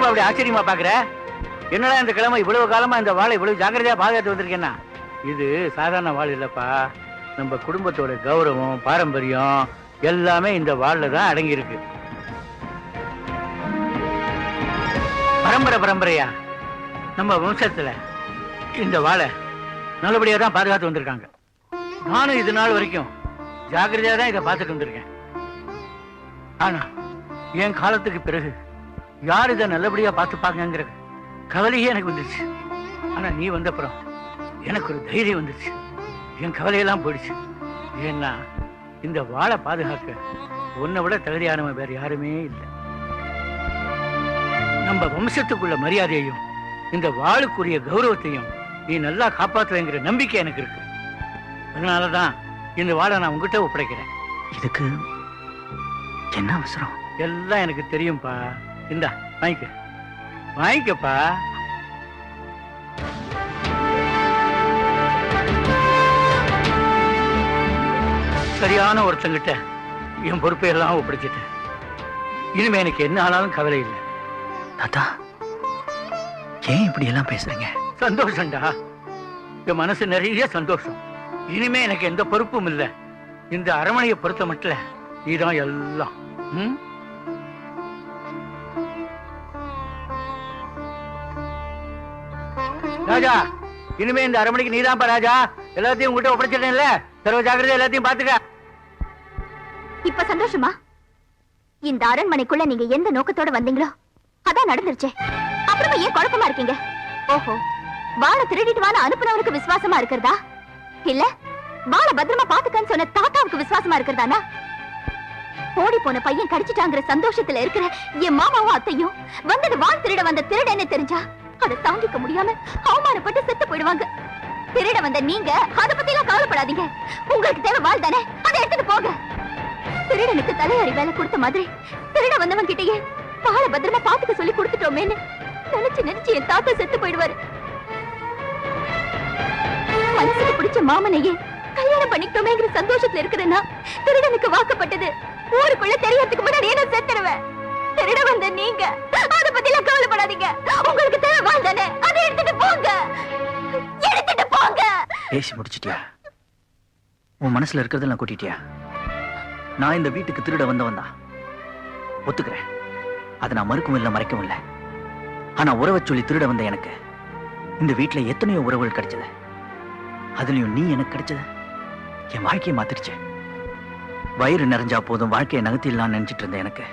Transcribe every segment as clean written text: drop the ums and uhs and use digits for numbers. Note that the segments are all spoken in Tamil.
என்னப்பா அப்படி ஆச்சரியமா பாக்குற? என்னடா இந்த கிழமை இவ்வளவு காலமா இந்த வாழை இவ்வளவு ஜாக்கிரதையா பாதுகாத்து வந்திருக்கேன்னா? இது சாதாரண வாழ் இல்லப்பா. நம்ம குடும்பத்தோட கௌரவம் பாரம்பரியம் எல்லாமே இந்த வாள்ல தான் அடங்கி இருக்கு. பரம்பரையா நம்ம வம்சத்துல இந்த வாழை நல்லபடியா தான் பாதுகாத்து வந்திருக்காங்க. நானும் இது நாள் வரைக்கும் ஜாக்கிரதையா தான் இதை பார்த்துட்டு வந்திருக்கேன். ஆனா என் காலத்துக்கு பிறகு யார் இதை நல்லபடியா பார்த்துப்பாங்கிற கவலையே எனக்கு வந்துச்சு. ஆனா நீ வந்தப்புறம் எனக்கு ஒரு தைரியம் வந்துச்சு. என் கவலையெல்லாம் போயிடுச்சு. ஏன்னா இந்த வாழை பாதுகாக்க உன்னை விட தகுதியானவன் வேற யாருமே இல்லை. நம்ம வம்சத்துக்குள்ள மரியாதையையும் இந்த வாளுக்குரிய கௌரவத்தையும் நீ நல்லா காப்பாற்றுவேங்கிற நம்பிக்கை எனக்கு இருக்கு. அதனாலதான் இந்த வாழை நான் உங்ககிட்ட ஒப்படைக்கிறேன். இதுக்கு என்ன அவசரம்? எல்லாம் எனக்கு தெரியும்பா. இந்தா வாங்கிக்கப்பா. சரியான ஒருத்தங்கிட்ட என் பொறுப்பை எல்லாம் ஒப்படைச்சிட்டேன். இனிமே எனக்கு என்ன ஆனாலும் கவலை இல்லை. தாத்தா, ஏன் இப்படி எல்லாம் பேசுறீங்க? சந்தோஷம்டா, என் மனசு நிறைய சந்தோஷம். இனிமே எனக்கு எந்த பொறுப்பும் இல்லை. இந்த அரண்மனையை பொறுத்த மட்டும் நீதான் எல்லாம். ராஜா, இனிமே இந்த அரண்மனைக்கு நீதான்ப்பா ராஜா. எல்லாத்தையும் உங்ககிட்ட ஒப்படைச்சிட்டேன்ல, சர்வ ஜாக்கிரதை எல்லாத்தையும் பாத்துக்க. இப்ப சந்தோஷமா? இந்த அரண்மனைக்குள்ள நீங்க எந்த நோக்கத்தோட வந்தீங்களோ அதான் நடந்துருச்சு. அப்புறமா ஏன் குழப்பமா இருக்கீங்க? ஓஹோ, வாளை திருடிட்டு வாழ அனுப்புனவருக்கு விசுவாசமா இருக்கிறதா, இல்ல வாளை பத்திரமா பாத்துக்கன்னு சொன்ன தாத்தாவுக்கு விசுவாசமா இருக்கிறதானா? ஓடி போன பையன் கடிச்சிட்டாங்கிற சந்தோஷத்துல இருக்கிற என் மாமாவும் அத்தையும் வந்தது வாள் திருட வந்த திருடன்னு தெரிஞ்சா அதை தாங்கிக்க முடியாம அவமானப்பட்டு செத்து போயிடுவாங்க. திருட வந்த நீங்க அதை பத்தி எல்லாம் கவலைப்படாதீங்க. உங்களுக்கு தேவை வாள் தானே, அதை எடுத்துட்டு போங்க. திருடனுக்கு தலையாரி வேலை கொடுத்த மாதிரி திருட வந்தவன் கிட்டயே வாழை பத்திரமா பாத்துக்க சொல்லி கொடுத்துட்டோமேன்னு நினைச்சு என் தாத்தா செத்து போயிடுவாரு. மனசுக்கு பிடிச்ச மாமனையே கல்யாணம் பண்ணிக்கிட்டோமேங்கிற சந்தோஷத்துல இருக்கிறேன்னா திருடனுக்கு வாக்கப்பட்டது ஊருக்குள்ள தெரியறதுக்கு முன்னாடி என்ன செத்துருவேன். திருட வந்த நீங்க அதை பத்தி எல்லாம் கவலைப்படாதீங்க. உங்களுக்கு தேவை வாள் தானே, அதை எடுத்துட்டு போங்க. எடுத்துட்டு போங்க. பேசி முடிச்சிட்டியா? உன் மனசுல இருக்கிறதெல்லாம் கூட்டிட்டியா? நான் இந்த வீட்டுக்கு திருட வந்தவன் தான், ஒத்துக்கிறேன். அதை நான் மறுக்கவும் இல்லை மறைக்கவும் இல்லை. ஆனா உறவை சொல்லி திருட வந்த எனக்கு இந்த வீட்டுல எத்தனையோ உறவுகள் கிடைச்சது. அதுலயும் நீ எனக்கு கிடைச்சது என் வாழ்க்கையை மாத்திருச்சு. வயிறு நிறைஞ்சா போதும் வாழ்க்கையை நகர்த்திடலாம்னு நினைச்சிட்டு இருந்தேன். எனக்கு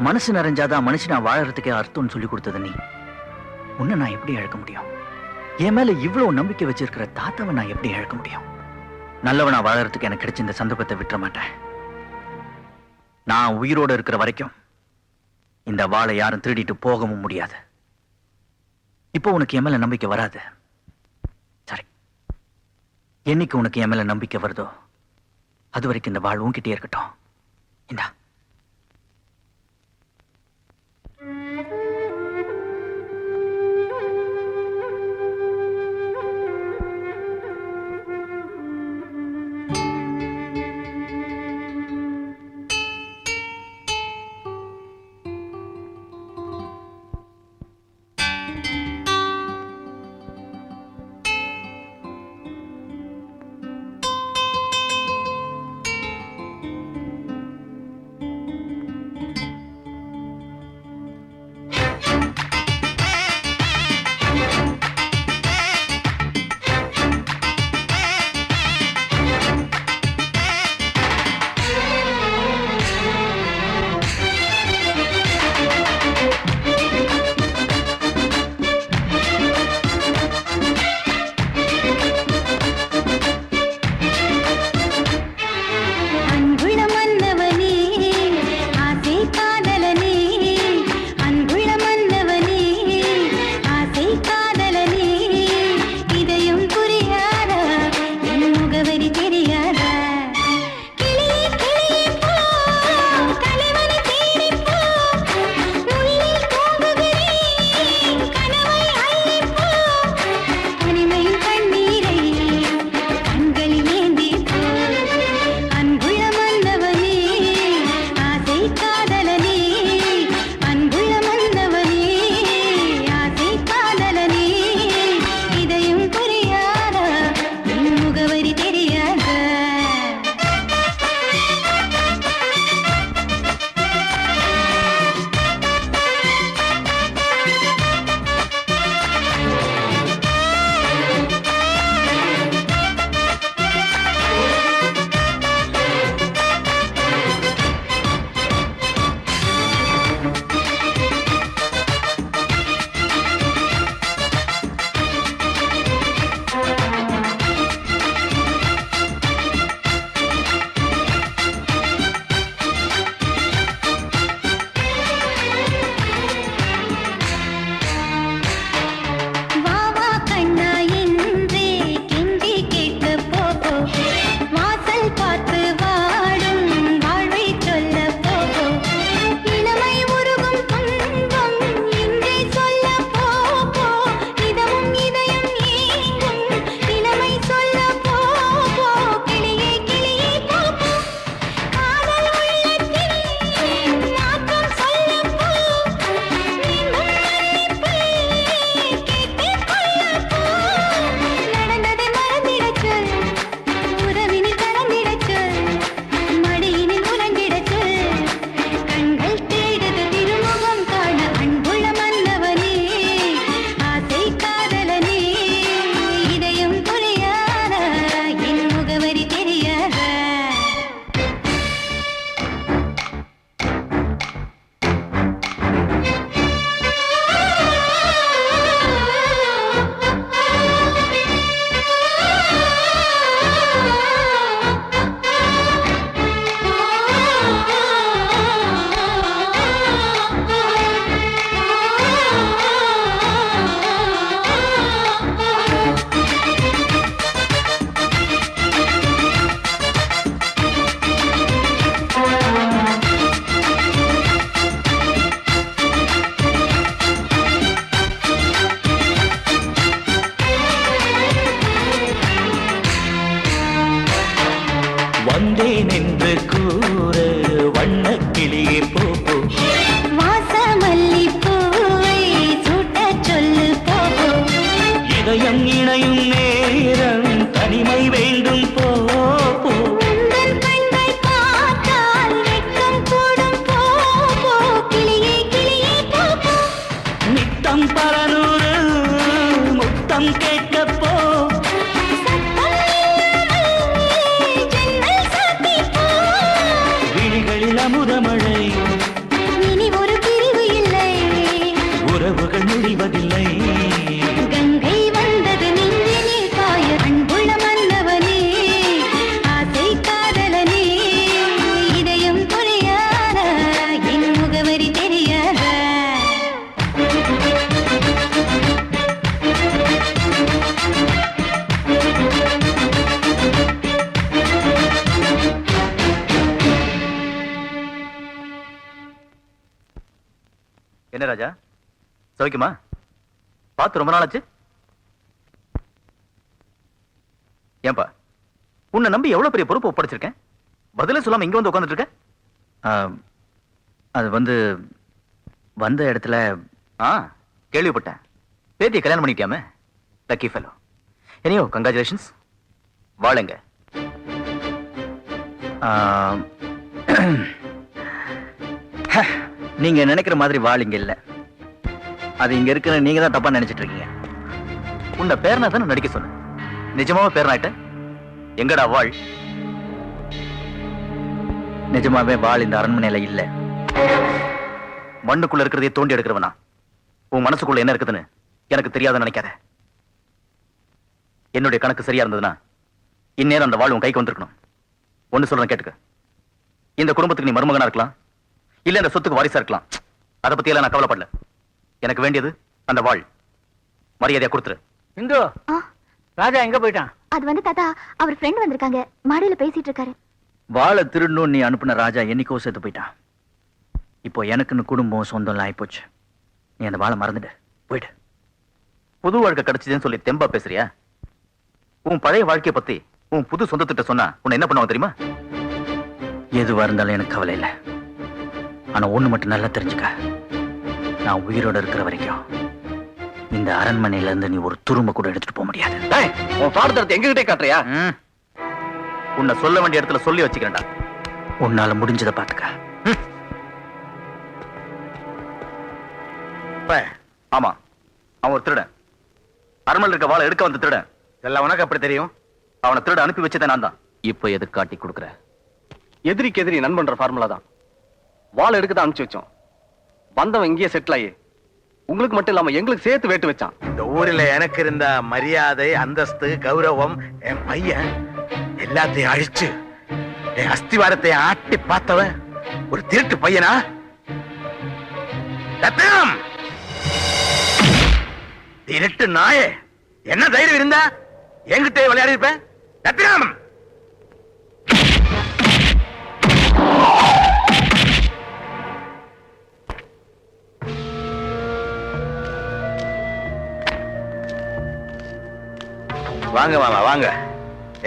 மனசு நிறைஞ்சாதான் மனுஷனா வாழறதுக்கே அர்த்தம்னு சொல்லி கொடுத்தது நீ. உன்னை நான் எப்படி இழக்க முடியும்? என் மேல இவ்வளவு நம்பிக்கை வச்சிருக்கிற தாத்தாவை நான் எப்படி இழக்க முடியும்? நல்லவனா வாழறதுக்கு எனக்கு கிடைச்ச இந்த சந்தர்ப்பத்தை விட்டுற மாட்டேன். நான் உயிரோடு இருக்கிற வரைக்கும் இந்த வாளை யாரும் திருடிட்டு போகவும் முடியாது. இப்போ உனக்கு என் மேல நம்பிக்கை வராது. சரி, என்னைக்கு உனக்கு என் மேல நம்பிக்கை வருதோ அது வரைக்கும் இந்த வாள் உன்கிட்டே இருக்கட்டும். இந்தா. வந்தேன் என்று கூற வண்ணக் கிளியே போ வாசமல்லி பூவை சூட்ட சொல்லு போ இதயம் இணையும் நேரம் தனிமை வேண்டும் போ உந்தன் கண்கள் பார்த்தால் வெட்கம் கூடும் போ போ கிளியே கிளியே போ போ நித்தம் பரநூறு முத்தம் கேட்க போ ஜன்னல் சாத்தி போ விழிகளில் அமுதமழை இனி ஒரு பிரிவு இல்லை உறவுகள் முடிவதில்லை கங்கை வந்தது நெஞ்சினில் காய அன்புள்ள மன்னவனே ஆசை காதலனே இதயம் புரியாதா என் முகவரி தெரியாதா என்ன ராஜா சௌக்கியமா பார்த்து ரொம்ப நாளாச்சு ஏன்பா உன்னை நம்பி எவ்வளவு பெரிய பொறுப்பு ஒப்படைச்சிருக்கேன் பதிலே சொல்லாம இங்க வந்து உட்கார்ந்துட்டு இருக்க அது வந்த இடத்துல கேள்விப்பட்டேன் பேத்தியை கல்யாணம் பண்ணிட்டியாமே லக்கி ஃபெலோ எனியோ கங்க்ராச்சுலேஷன்ஸ் வாழுங்க நீங்க நினைக்கிற மாதிரி வாழ் இங்க இல்ல அது இங்க இருக்கிற நீங்க தான் தப்பா நினைச்சிட்டு இருக்கீங்க உன்னை பேரனா தானே நடிக்க சொன்ன நிஜமாவே பேரனாயிட்ட எங்கடா வாழ் நிஜமாவே வாழ் இந்த அரண்மனையில இல்ல மண்ணுக்குள்ள இருக்கிறதே தோண்டி எடுக்கிறவனா உன் மனசுக்குள்ள என்ன இருக்குதுன்னு எனக்கு தெரியாத நினைக்காத என்னுடைய கணக்கு சரியா இருந்ததுன்னா இந்நேரம் அந்த வாழ் உன் கைக்கு வந்திருக்கணும் ஒன்னு சொல்றேன் கேட்டுக்க இந்த குடும்பத்துக்கு நீ மருமகனா இருக்கலாம் இல்ல அந்த சொத்துக்கு வாரிசா இருக்கலாம் அதை பத்தி எல்லாம் நான் கவலைப்படல எனக்கு வேண்டியது அந்த வாழ் மரியாதையா கொடுத்துரு இந்து ஆ, ராஜா எங்க போயிட்டான் அது வந்து தாத்தா அவர் ஃப்ரெண்ட் வந்திருக்காங்க மாடியில பேசிட்டு இருக்காரு வாழை திருடணும் நீ அனுப்புன ராஜா என்னைக்கோ செத்து போயிட்டான் இப்போ எனக்குன்னு குடும்பம் சொந்தம் ஆயிப்போச்சு நீ அந்த வாழை மறந்துடு போயிடு புது வாழ்க்கை கிடைச்சதுன்னு சொல்லி தெம்பா பேசுறியா உன் பழைய வாழ்க்கைய பத்தி உன் புது சொந்தத்திட்ட சொன்னா உன்னை என்ன பண்ணுவாங்க தெரியுமா எதுவா இருந்தாலும் எனக்கு கவலை இல்லை ஆனா ஒண்ணு மட்டும் நல்லா தெரிஞ்சுக்க நான் உயிரோட இருக்கிற வரைக்கும் இந்த அரண்மனையில இருந்து நீ ஒரு துரும்ப கூட எடுத்துட்டு போக முடியாது உன் பாடத்தரத்தை எங்ககிட்டே காட்டுறியா உன்னை சொல்ல வேண்டிய இடத்துல சொல்லி வச்சுக்கிறேன்டா உன்னால முடிஞ்சதை பாத்துக்க ஆமா அவன் ஒரு திருடன் அரண்மனையில் இருக்க வாழை எடுக்க வந்த திருடன் எல்லாம் உனக்கு அப்படி தெரியும் அவனை திருட அனுப்பி வச்சதே நான் தான் இப்ப எது காட்டி கொடுக்குற எதிரிக்கு எதிரி நண்பன்ற ஃபார்முலா தான் வாழை எடுக்க தான் அனுப்பிச்சு வச்சோம் வந்தவன் இங்கேயே செட்டில் ஆகி உங்களுக்கு மட்டும் இல்லாம எங்களுக்கு சேர்த்து வேட்டு வச்சான் இந்த ஊரில் எனக்கு இருந்த மரியாதை அந்தஸ்து கௌரவம் என் பையன் எல்லாத்தையும் அழிச்சு என் அஸ்திவாரத்தை ஆட்டி பார்த்தவன் ஒரு திருட்டு பையனா ரத்னம் திருட்டு நாயே என்ன தைரியம் இருந்தா என்கிட்ட விளையாடி இருப்பேன் ரத்னம் வாங்க மாமா வாங்க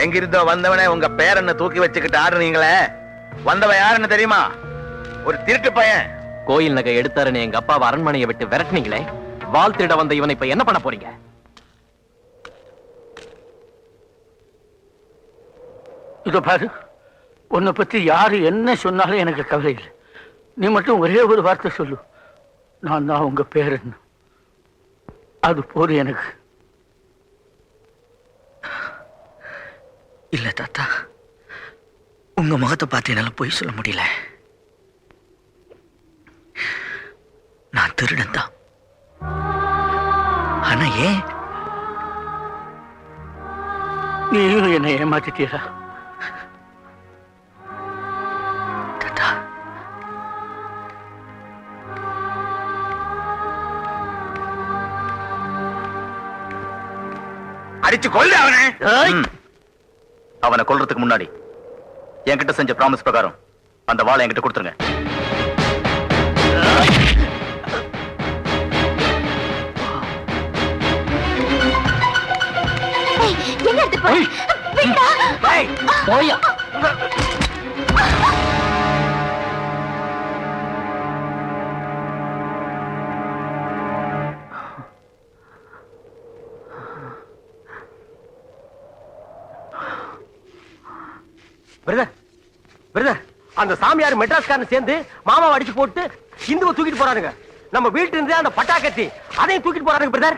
எங்க இருந்தோ வந்தவனே உங்க பேரனை தூக்கி வச்சுக்கிட்டு ஆடுறீங்களே வந்தவன் யாருன்னு தெரியுமா ஒரு திருட்டு பையன் கோயில் நகை எடுத்தாருன்னு எங்க அப்பாவை அரண்மனையை விட்டு விரட்டினீங்களே வாள் திருட வந்த இவனை இப்ப என்ன பண்ண போறீங்க இதோ பாரு உன்னை பத்தி யாரு என்ன சொன்னாலும் எனக்கு கவலை இல்லை நீ மட்டும் ஒரே ஒரு வார்த்தை சொல்லு நான் தான் உங்க பேரன் அது போதும் எனக்கு இல்ல தாத்தா உங்க முகத்தை பார்த்து என்னால பொய் சொல்ல முடியல நான் திருடன் தான் ஆனா ஏன் நீயும் என்னை ஏமாத்திட்டீரா தாத்தா அடிச்சு கொல்லு அவனை அவனை கொல்றதுக்கு முன்னாடி என்கிட்ட செஞ்ச ப்ராமிஸ் பிரகாரம் அந்த வாளை என்கிட்ட கொடுத்துருங்க ஏய், எங்க எடுத்து போய் போயா பிரதர் பிரதர், அந்த சாமியார் மெட்ராஸ்காரன் சேர்ந்து மாமாவை அடிச்சு போட்டு இந்துவை தூக்கிட்டு போறானுங்க. நம்ம வீட்டு இருந்து அந்த பட்டாக்கத்தி அதையும் தூக்கிட்டு போறானுங்க பிரதர்.